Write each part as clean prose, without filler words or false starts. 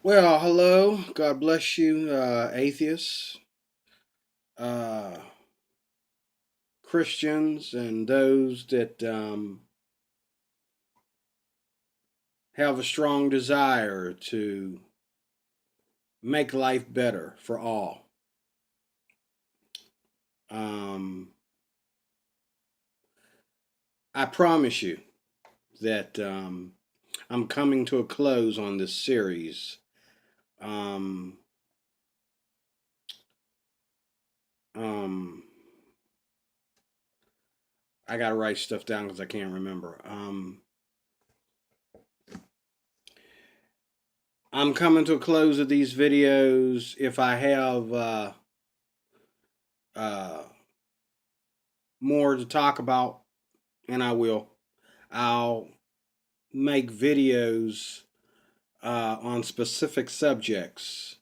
Well, hello. God bless you, atheists, uh, Christians, and those that have a strong desire to make life better for all. Um, I promise you that I'm coming to a close on this series. Um, um, I got to write stuff down because I can't remember. I'm coming to a close of these videos. If I have uh, more to talk about, and I will. I'll make videos on specific subjects,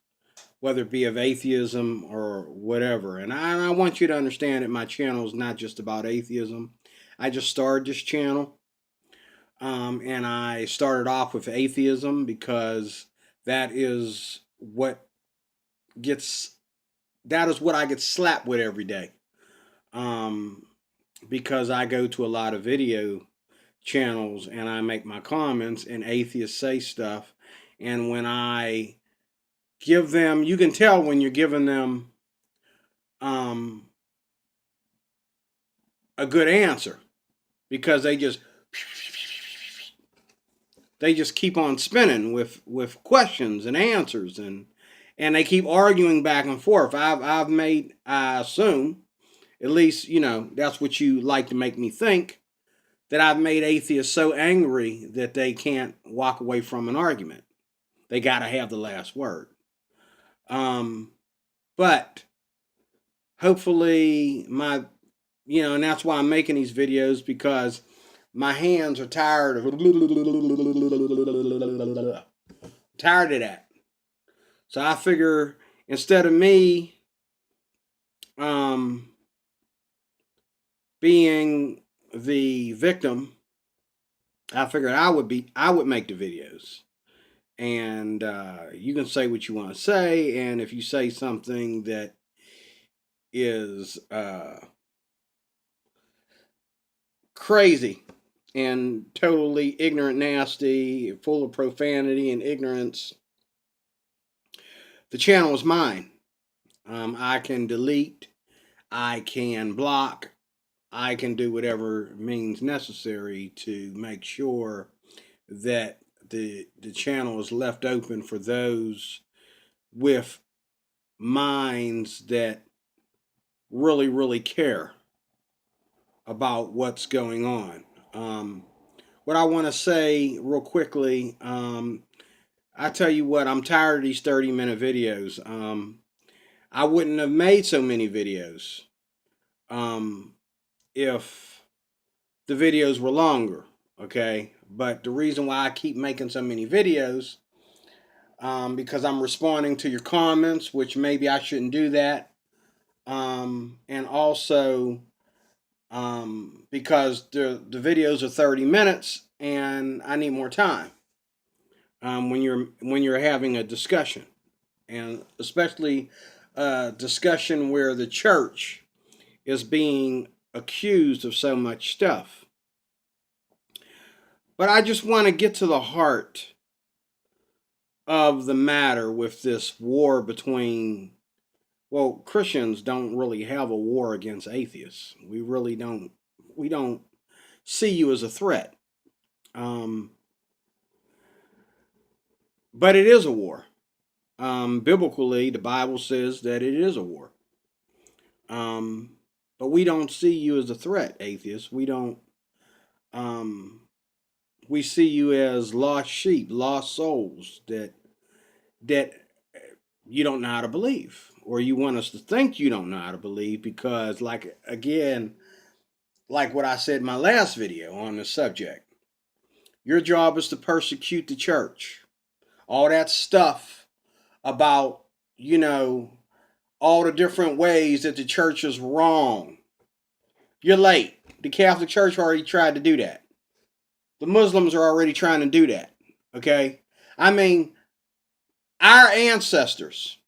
whether it be of atheism or whatever. And I want you to understand that my channel is not just about atheism. I just started this channel, and I started off with atheism because that is what gets that is what I get slapped with every day. Um, because I go to a lot of video channels and I make my comments and atheists say stuff. And when I give them, you can tell when you're giving them um, a good answer because they just keep on spinning with questions and answers and they keep arguing back and forth. I've made, I assume, at least that's what you like to make me think, that I've made atheists so angry that they can't walk away from an argument. They got to have the last word. Um, but hopefully and that's why I'm making these videos, because my hands are tired of tired of that. So I figure instead of me um, being the victim, I figured I would make the videos. And you can say what you want to say, and if you say something that is crazy and totally ignorant, nasty, full of profanity and ignorance, the channel is mine. I can delete, I can block, I can do whatever means necessary to make sure that the channel is left open for those with minds that really care about what's going on. What I want to say real quickly, I tell you what, I'm tired of these 30-minute videos. I wouldn't have made so many videos um, if the videos were longer, okay? But the reason why I keep making so many videos, because I'm responding to your comments, which maybe I shouldn't do that. And also because the videos are 30 minutes and I need more time when you're having a discussion, and especially a discussion where the church is being accused of so much stuff. But I just want to get to the heart of the matter with this war between, well, Christians don't really have a war against atheists. We really don't. We don't see you as a threat. Um, but it is a war. Biblically, the Bible says that it is a war. Um, but we don't see you as a threat, atheists. We don't. Um, we see you as lost sheep, lost souls that you don't know how to believe, or you want us to think you don't know how to believe, because, like, again, like what I said in my last video on the subject, your job is to persecute the church. All that stuff about, you know, all the different ways that the church is wrong. You're late. The Catholic Church already tried to do that. The Muslims are already trying to do that. Okay? I mean, Our ancestors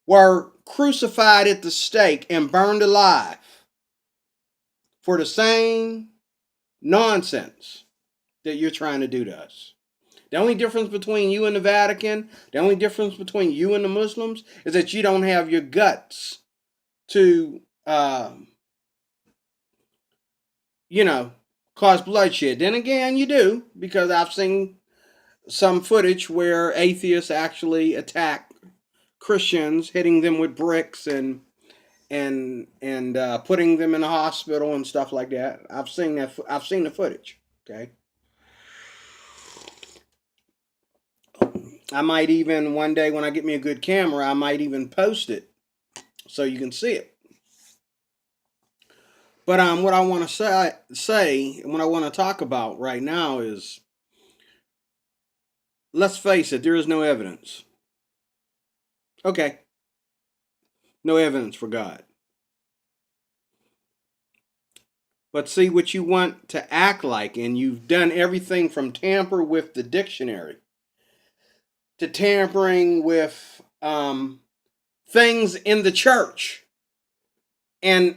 were crucified at the stake and burned alive for the same nonsense that you're trying to do to us. The only difference between you and the Vatican, the only difference between you and the Muslims is that you don't have your guts to, cause bloodshed. Then again, you do, because I've seen some footage where atheists actually attack Christians, hitting them with bricks and putting them in the hospital and stuff like that. I've seen that. I've seen the footage. Okay. I might even one day when I get me a good camera, I might even post it so you can see it. But what I want to say, and what I want to talk about right now is, let's face it, there is no evidence. Okay, no evidence for God. But see what you want to act like, and you've done everything from tamper with the dictionary to tampering with things in the church, and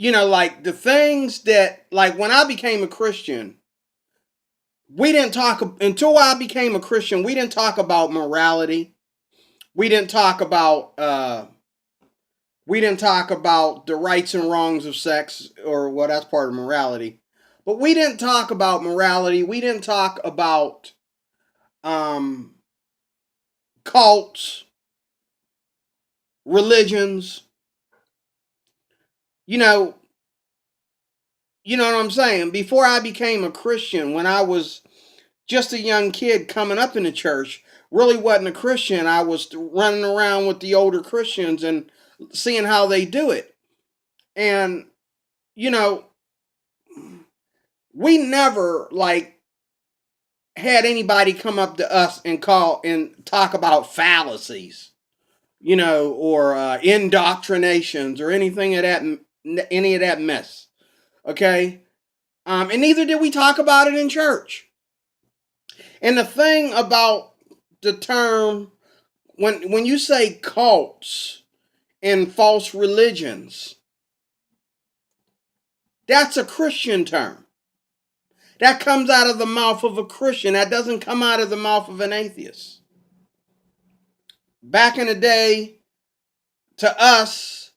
like the things that, like, when I became a Christian, we didn't talk until I became a Christian. We didn't talk about morality. We didn't talk about the rights and wrongs of sex, or well, that's part of morality. But we didn't talk about morality. We didn't talk about cults, religions. You know what I'm saying? Before I became a Christian, when I was just a young kid coming up in the church, really wasn't a Christian. I was running around with the older Christians and seeing how they do it. And, we never had anybody come up to us and call and talk about fallacies, or indoctrinations or anything of that, any of that mess. Okay. And neither did we talk about it in church. And the thing about the term, when you say cults and false religions, that's a Christian term. That comes out of the mouth of a Christian. That doesn't come out of the mouth of an atheist. Back in the day, to us,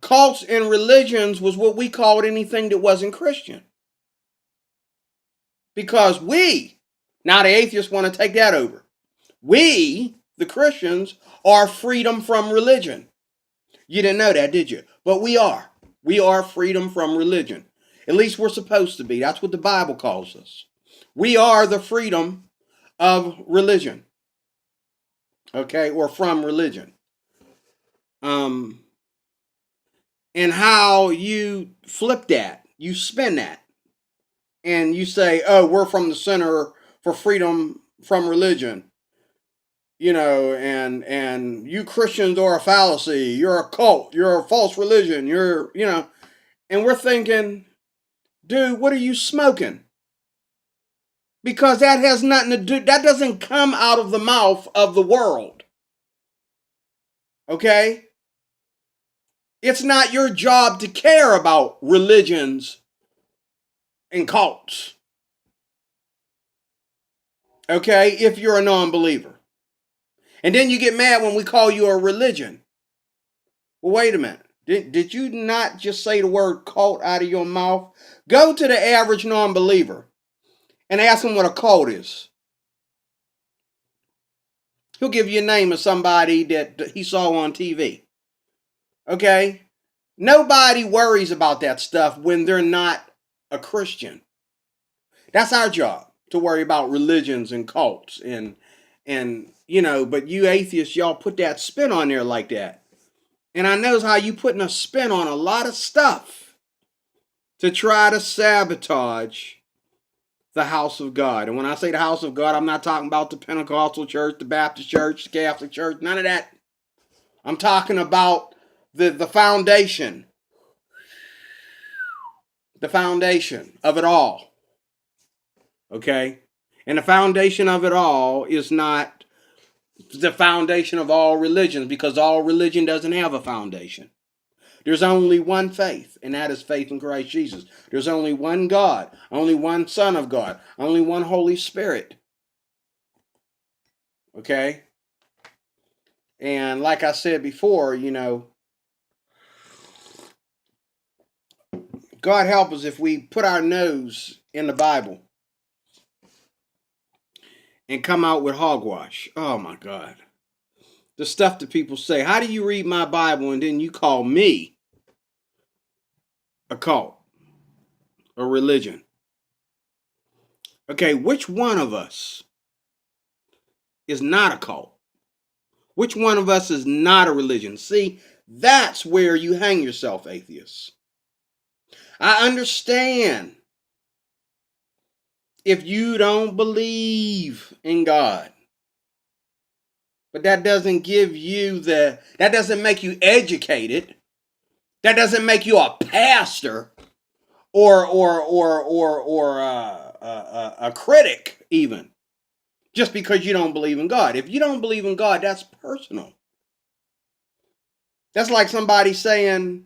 cults and religions was what we called anything that wasn't Christian. Because now the atheists want to take that over. We, the Christians, are freedom from religion. You didn't know that, did you? But we are. We are freedom from religion. At least we're supposed to be. That's what the Bible calls us. We are the freedom of religion. Okay, or from religion. And how you flip that, you spin that, and you say, "Oh, we're from the Center for Freedom from Religion." And you Christians are a fallacy. You're a cult. You're a false religion. And we're thinking, dude, what are you smoking? Because that has nothing to do, that doesn't come out of the mouth of the world. Okay? It's not your job to care about religions and cults. Okay? If you're a non-believer. And then you get mad when we call you a religion. Well, wait a minute. Did you not just say the word cult out of your mouth? Go to the average non-believer and ask him what a cult is. He'll give you a name of somebody that he saw on TV. Okay? Nobody worries about that stuff when they're not a Christian. That's our job, to worry about religions and cults and but you atheists, y'all put that spin on there like that. And I know how you putting a spin on a lot of stuff to try to sabotage the house of God. And when I say the house of God, I'm not talking about the Pentecostal church, the Baptist church, the Catholic church, none of that. I'm talking about the foundation. The foundation of it all. Okay? And the foundation of it all is not the foundation of all religions, because all religion doesn't have a foundation. There's only one faith, and that is faith in Christ Jesus. There's only one God, only one Son of God, only one Holy Spirit. Okay? And like I said before, God help us if we put our nose in the Bible and come out with hogwash. Oh my God. The stuff that people say, how do you read my Bible and then you call me a cult, a religion? Okay, which one of us is not a cult? Which one of us is not a religion? See, that's where you hang yourself, atheists. I understand if you don't believe in God, but that doesn't that doesn't make you educated. That doesn't make you a pastor or a critic even. Just because you don't believe in God. If you don't believe in God, that's personal. That's like somebody saying,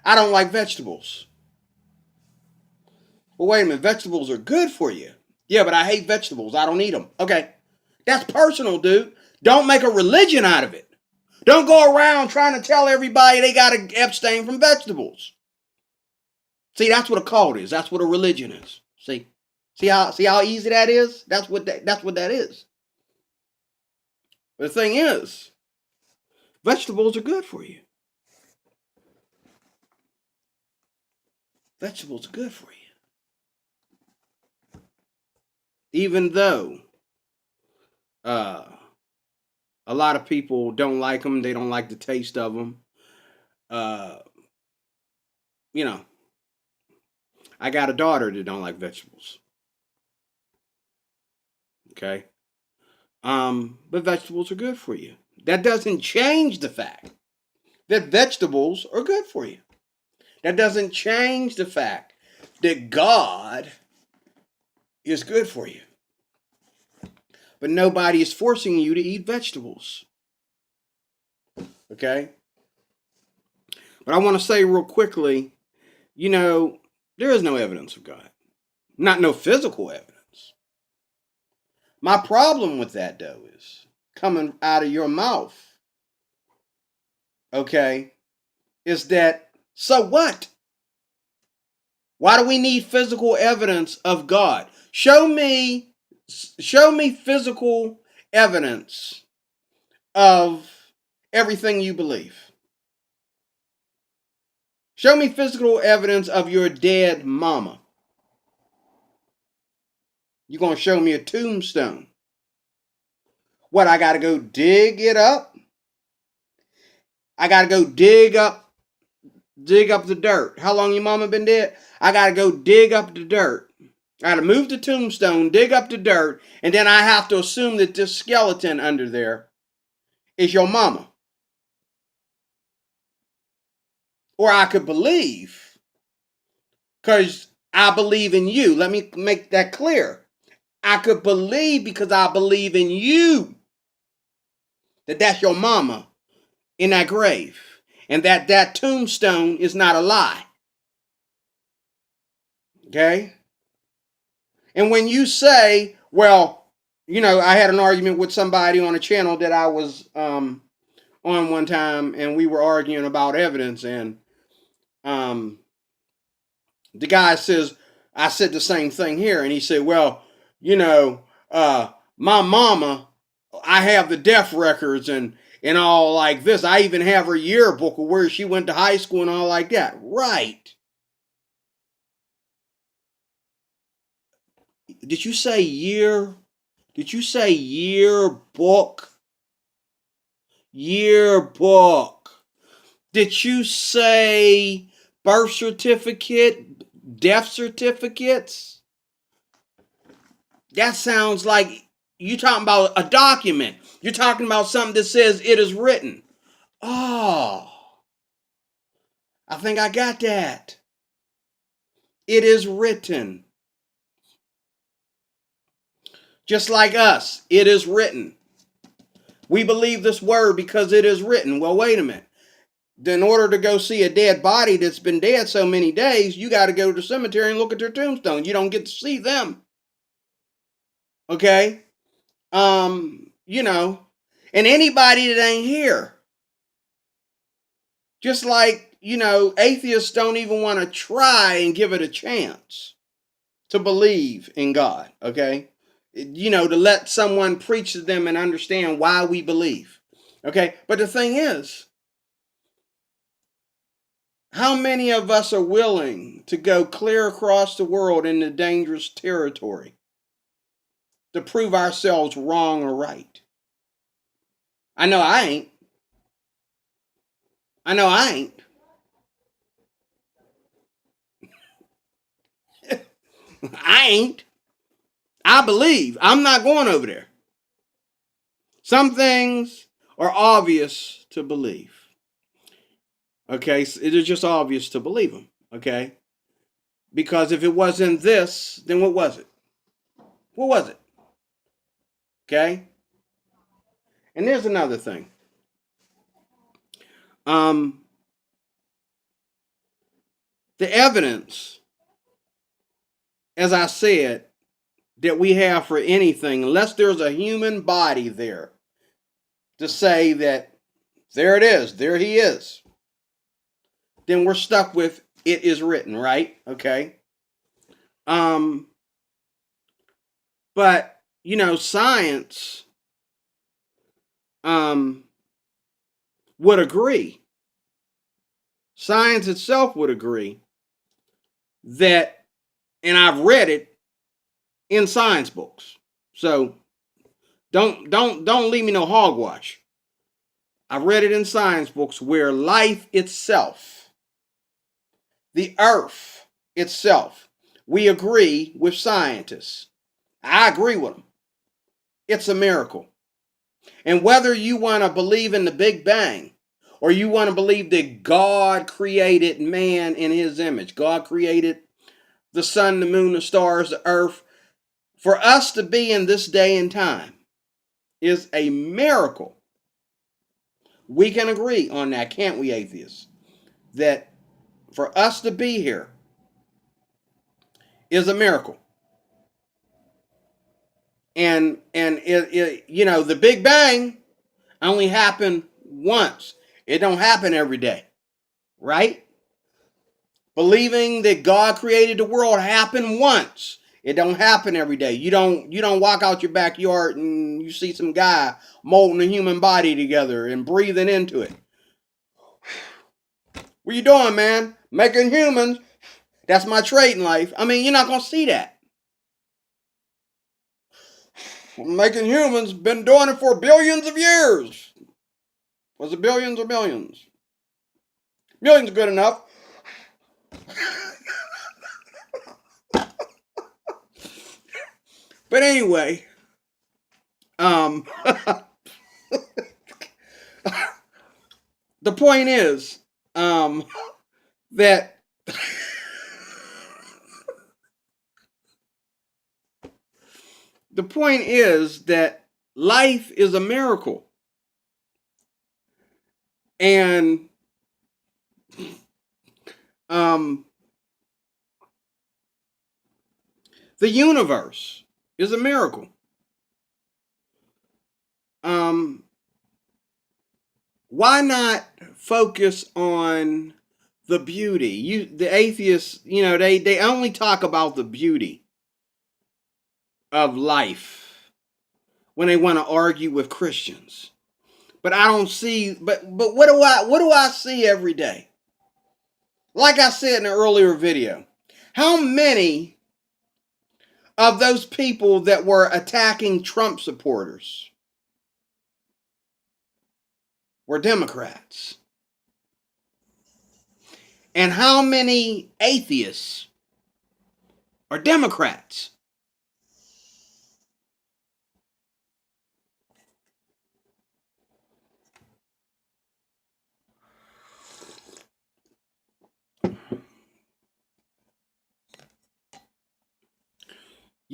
I don't like vegetables. Well, wait a minute, vegetables are good for you. Yeah, but I hate vegetables. I don't eat them. Okay, that's personal, dude. Don't make a religion out of it. Don't go around trying to tell everybody they got to abstain from vegetables. See, that's what a cult is. That's what a religion is. See how easy that is? That's what that is. But the thing is, vegetables are good for you. Vegetables are good for you. Even though uh, a lot of people don't like them, they don't like the taste of them. Uh, you know, I got a daughter that don't like vegetables. Okay, but vegetables are good for you. That doesn't change the fact that vegetables are good for you. That doesn't change the fact that God is good for you. But nobody is forcing you to eat vegetables. Okay? But I want to say real quickly, there is no evidence of God. Not no physical evidence. My problem with that, though, is coming out of your mouth, okay, is that, so what? Why do we need physical evidence of God? Show me physical evidence of everything you believe. Show me physical evidence of your dead mama. You're going to show me a tombstone. What, I got to go dig it up? I got to go dig up the dirt. How long your mama been dead? I got to go dig up the dirt. I got to move the tombstone, dig up the dirt, and then I have to assume that this skeleton under there is your mama. Or I could believe, because I believe in you. Let me make that clear. I could believe because I believe in you that that's your mama in that grave, and that tombstone is not a lie. Okay? And when you say, well, I had an argument with somebody on a channel that I was on one time, and we were arguing about evidence, and the guy says, I said the same thing here, and he said, well, my mama, I have the death records and all like this. I even have her yearbook of where she went to high school and all like that. Right. Did you say year? Did you say yearbook? Yearbook. Did you say birth certificate? Death certificates? That sounds like you're talking about a document. You're talking about something that says it is written. Oh, I think I got that. It is written. Just like us, it is written. We believe this word because it is written. Well, wait a minute. In order to go see a dead body that's been dead so many days, you got to go to the cemetery and look at their tombstone. You don't get to see them. Okay? You know, and anybody that ain't here, just like, atheists don't even want to try and give it a chance to believe in God, okay? To let someone preach to them and understand why we believe, okay? But the thing is, how many of us are willing to go clear across the world into dangerous territory to prove ourselves wrong or right? I know I ain't. I know I ain't. I ain't. I believe. I'm not going over there. Some things are obvious to believe. Okay, so it is just obvious to believe them. Okay, because if it wasn't this, then what was it? What was it? Okay, and there's another thing. Um, the evidence, as I said, that we have for anything, unless there's a human body there to say that there it is, there he is, then we're stuck with it is written, right? Okay. Um, but science um would agree. Science itself would agree that, and I've read it in science books. So don't leave me no hogwash. I read it in science books where life itself, the earth itself, we agree with scientists. I agree with them. It's a miracle. And whether you want to believe in the Big Bang or you want to believe that God created man in his image, God created the sun, the moon, the stars, the earth, for us to be in this day and time is a miracle. We can agree on that, can't we, atheists? That for us to be here is a miracle. And the Big Bang only happened once. It don't happen every day, right? Believing that God created the world happened once. It don't happen every day. You don't walk out your backyard and you see some guy molding a human body together and breathing into it. What you doing, man? Making humans. That's my trade in life. I mean, you're not gonna see that. Making humans, been doing it for billions of years. Was it billions or millions? Millions good enough. But anyway, um, the point is, that the point is that life is a miracle, and um, the universe is a miracle. Um, why not focus on the beauty? The atheists, they only talk about the beauty of life when they want to argue with Christians. But I don't see. But what do I see every day? Like I said in an earlier video, how many of those people that were attacking Trump supporters were Democrats? And how many atheists are Democrats?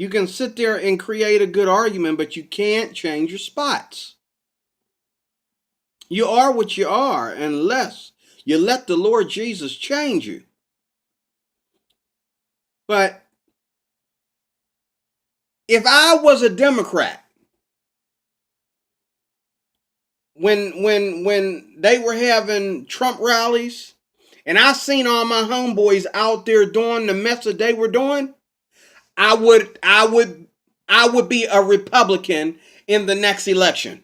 You can sit there and create a good argument, but you can't change your spots. You are what you are unless you let the Lord Jesus change you. But if I was a Democrat, when they were having Trump rallies, and I seen all my homeboys out there doing the mess that they were doing, I would be a Republican in the next election.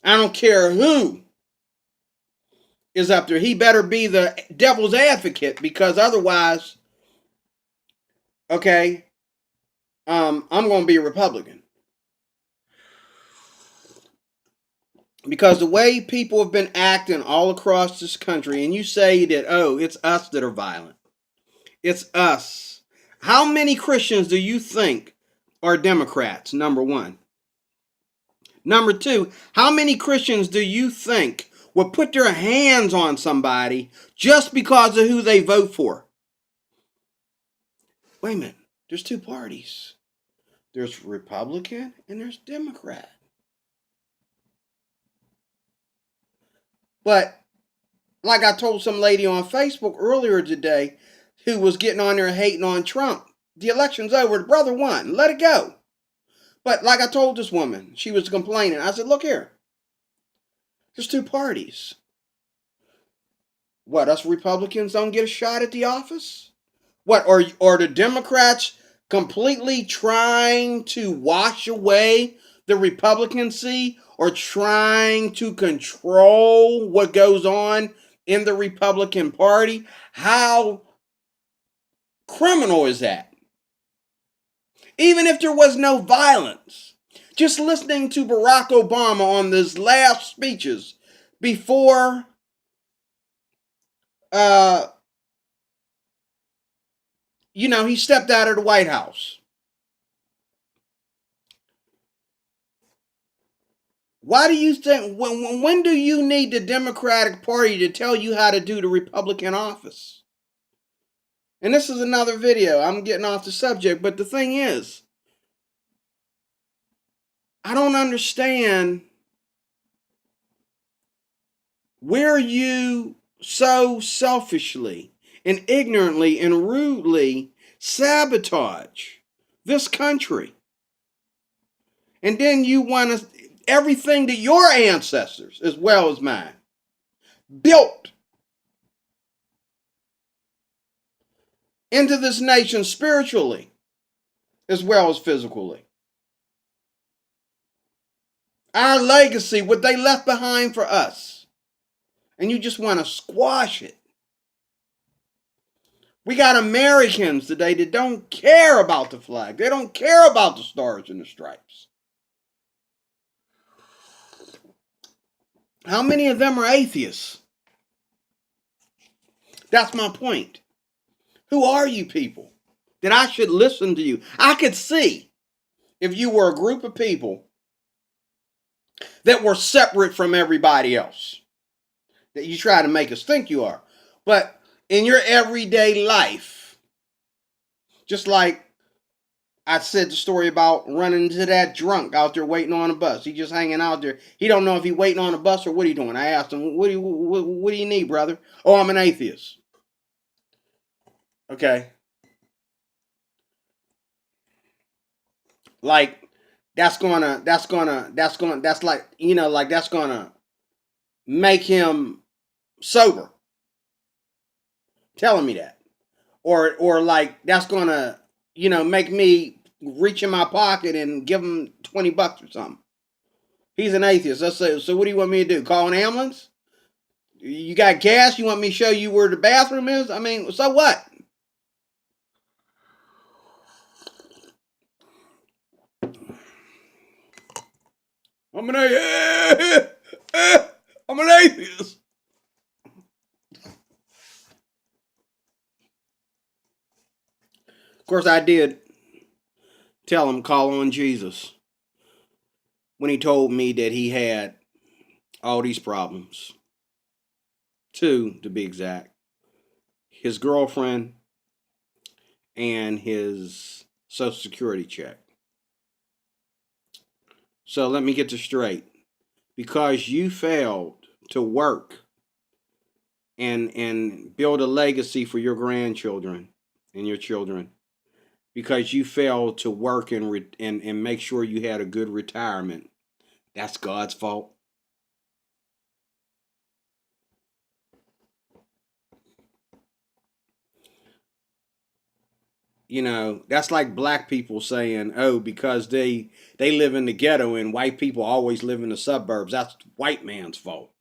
I don't care who is up there. He better be the devil's advocate, because otherwise, okay, I'm going to be a Republican. Because the way people have been acting all across this country, and you say that, oh, it's us that are violent. It's us. How many Christians do you think are Democrats? Number one. Number two, how many Christians do you think would put their hands on somebody just because of who they vote for? Wait a minute. There's two parties. There's Republican and there's Democrat. But like I told some lady on Facebook earlier today who was getting on there hating on Trump, the election's over. The brother won. Let it go. But like I told this woman, she was complaining. I said, look here. There's two parties. What, us Republicans don't get a shot at the office? What, are the Democrats completely trying to wash away the Republicancy, or trying to control what goes on in the Republican Party? How criminal is that? Even if there was no violence, just listening to Barack Obama on his last speeches before he stepped out of the White House. Why do you think, when do you need the Democratic Party to tell you how to do the Republican office? And this is another video. I'm getting off the subject, but the thing is, I don't understand where you so selfishly and ignorantly and rudely sabotage this country. And then you want to, everything that your ancestors, as well as mine, built into this nation spiritually, as well as physically. Our legacy, what they left behind for us. And you just want to squash it. We got Americans today that don't care about the flag. They don't care about the stars and the stripes. How many of them are atheists? That's my point. Who are you people that I should listen to you? I could see if you were a group of people that were separate from everybody else, that you try to make us think you are. But in your everyday life, just like I said the story about running into that drunk out there waiting on a bus. He just hanging out there. He don't know if he waiting on a bus or what he doing. I asked him, what do you need, brother? Oh, I'm an atheist. Okay. Like, that's gonna make him sober. Telling me that. Or like, that's gonna, make me reach in my pocket and give him $20 or something. He's an atheist. Let's say, so what do you want me to do? Call an ambulance? You got gas? You want me to show you where the bathroom is? I mean, so what? I'm an atheist. Of course, I did tell him call on Jesus when he told me that he had all these problems. Two, to be exact. His girlfriend and his Social Security check. So let me get this straight. Because you failed to work and build a legacy for your grandchildren and your children, because you failed to work and make sure you had a good retirement, that's God's fault. That's like black people saying, "Oh, because they live in the ghetto and white people always live in the suburbs. That's white man's fault."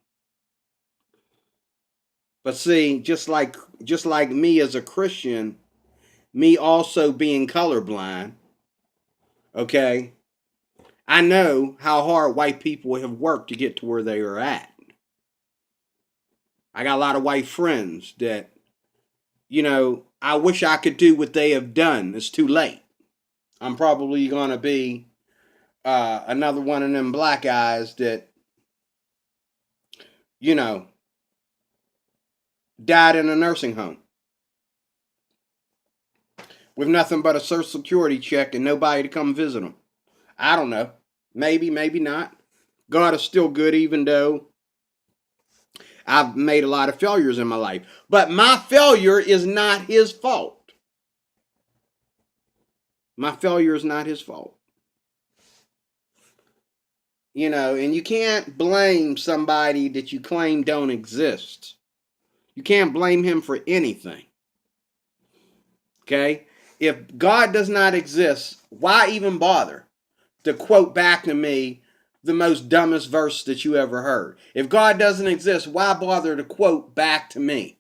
But see, just like me as a Christian, me also being colorblind, okay? I know how hard white people have worked to get to where they are at. I got a lot of white friends that, I wish I could do what they have done. It's too late. I'm probably going to be another one of them black guys that, you know, died in a nursing home with nothing but a Social Security check and nobody to come visit them. I don't know. Maybe, maybe not. God is still good, even though I've made a lot of failures in my life. But my failure is not his fault. My failure is not his fault. And you can't blame somebody that you claim don't exist. You can't blame him for anything. Okay? If God does not exist, why even bother to quote back to me the most dumbest verse that you ever heard? If God doesn't exist, why bother to quote back to me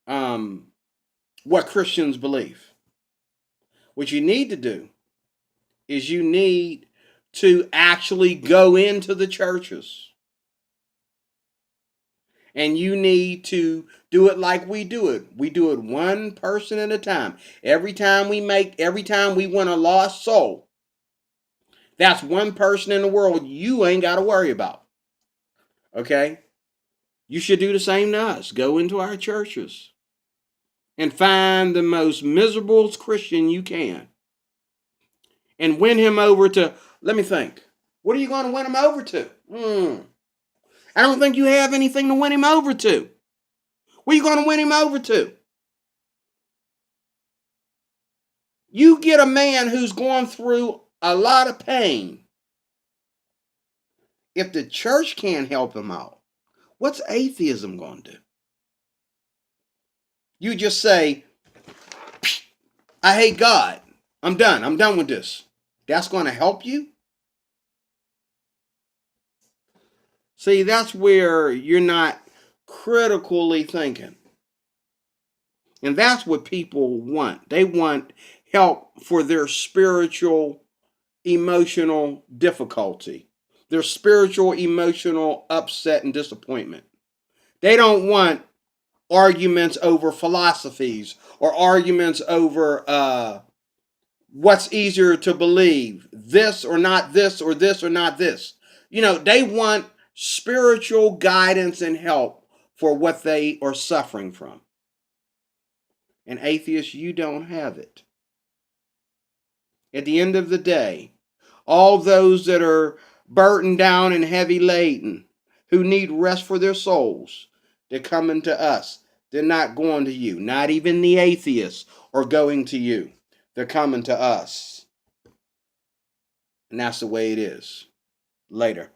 what Christians believe? What you need to do is you need to actually go into the churches. And you need to do it like we do it. We do it one person at a time. Every time we win a lost soul, that's one person in the world you ain't got to worry about. Okay? You should do the same to us. Go into our churches and find the most miserable Christian you can and win him over to, let me think. What are you going to win him over to? I don't think you have anything to win him over to. What are you going to win him over to? You get a man who's going through a lot of pain. If the church can't help him out, what's atheism going to do? You just say, I hate God. I'm done. I'm done with this. That's going to help you? See, that's where you're not critically thinking. And that's what people want. They want help for their spiritual, emotional difficulty, their spiritual, emotional upset and disappointment. They don't want arguments over philosophies or arguments over what's easier to believe, this or not this or this or not this. They want spiritual guidance and help for what they are suffering from. And atheists, you don't have it. At the end of the day, all those that are burdened down and heavy laden, who need rest for their souls, they're coming to us. They're not going to you. Not even the atheists are going to you. They're coming to us. And that's the way it is. Later.